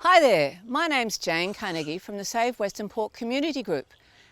Hi there, my name's Jane Carnegie from the Save Westernport Community Group.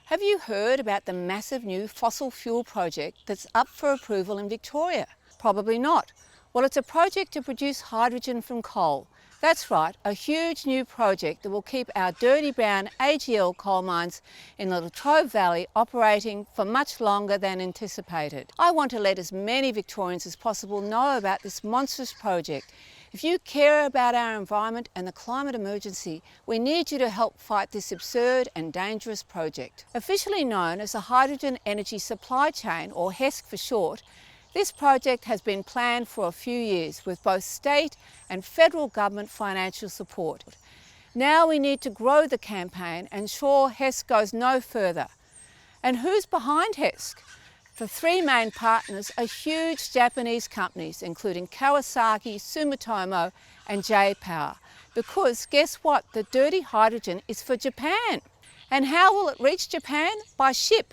Have you heard about the massive new fossil fuel project that's up for approval in Victoria? Probably not. Well, it's a project to produce hydrogen from coal. That's right, a huge new project that will keep our dirty brown AGL coal mines in the Latrobe Valley operating for much longer than anticipated. I want to let as many Victorians as possible know about this monstrous project. If you care about our environment and the climate emergency, we need you to help fight this absurd and dangerous project. Officially known as the Hydrogen Energy Supply Chain, or HESC for short, this project has been planned for a few years with both state and federal government financial support. Now we need to grow the campaign and ensure HESC goes no further. And who's behind HESC? The three main partners are huge Japanese companies, including Kawasaki, Sumitomo and J-Power. Because guess what? The dirty hydrogen is for Japan. And how will it reach Japan? By ship.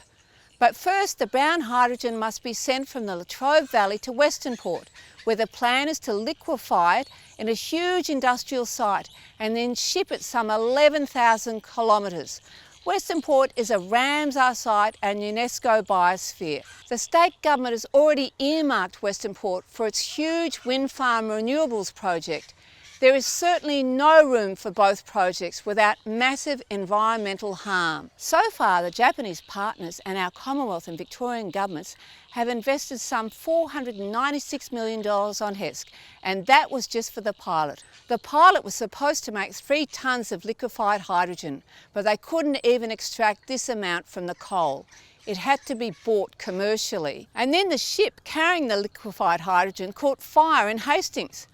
But first, the brown hydrogen must be sent from the Latrobe Valley to Westernport, where the plan is to liquefy it in a huge industrial site and then ship it some 11,000 kilometres. Westernport is a Ramsar site and UNESCO biosphere. The state government has already earmarked Westernport for its huge wind farm renewables project. There is certainly no room for both projects without massive environmental harm. So far, the Japanese partners and our Commonwealth and Victorian governments have invested some $496 million on HESC, and that was just for the pilot. The pilot was supposed to make 3 tonnes of liquefied hydrogen, but they couldn't even extract this amount from the coal. It had to be bought commercially. And then the ship carrying the liquefied hydrogen caught fire in Hastings.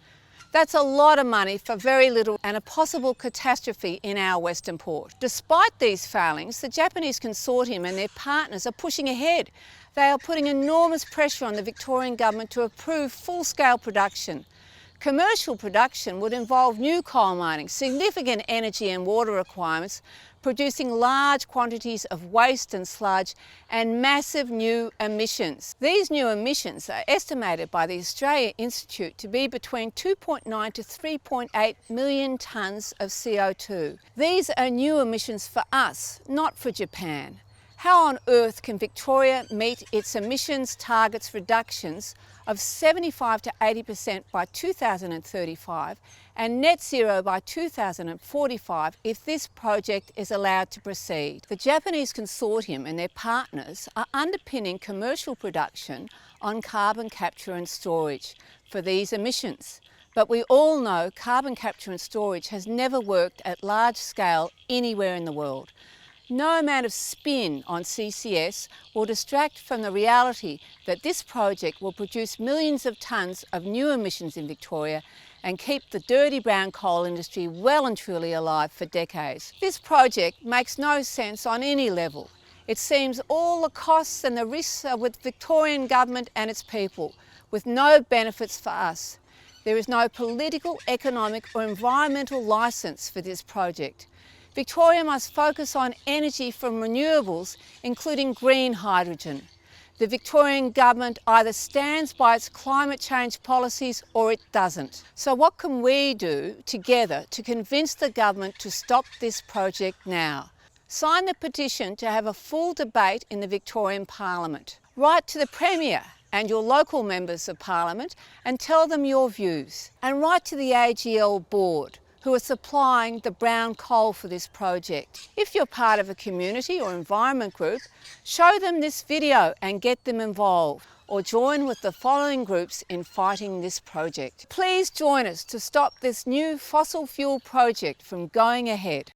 That's a lot of money for very little and a possible catastrophe in our Westernport. Despite these failings, the Japanese consortium and their partners are pushing ahead. They are putting enormous pressure on the Victorian government to approve full-scale production. Commercial production would involve new coal mining, significant energy and water requirements, producing large quantities of waste and sludge, and massive new emissions. These new emissions are estimated by the Australia Institute to be between 2.9 to 3.8 million tonnes of CO2. These are new emissions for us, not for Japan. How on earth can Victoria meet its emissions targets reductions of 75 to 80% by 2035 and net zero by 2045 if this project is allowed to proceed? The Japanese consortium and their partners are underpinning commercial production on carbon capture and storage for these emissions. But we all know carbon capture and storage has never worked at large scale anywhere in the world. No amount of spin on CCS will distract from the reality that this project will produce millions of tonnes of new emissions in Victoria and keep the dirty brown coal industry well and truly alive for decades. This project makes no sense on any level. It seems all the costs and the risks are with the Victorian government and its people, with no benefits for us. There is no political, economic or environmental licence for this project. Victoria must focus on energy from renewables, including green hydrogen. The Victorian government either stands by its climate change policies or it doesn't. So what can we do together to convince the government to stop this project now? Sign the petition to have a full debate in the Victorian Parliament. Write to the Premier and your local members of Parliament and tell them your views. And write to the AGL board, who are supplying the brown coal for this project. If you're part of a community or environment group, show them this video and get them involved, or join with the following groups in fighting this project. Please join us to stop this new fossil fuel project from going ahead.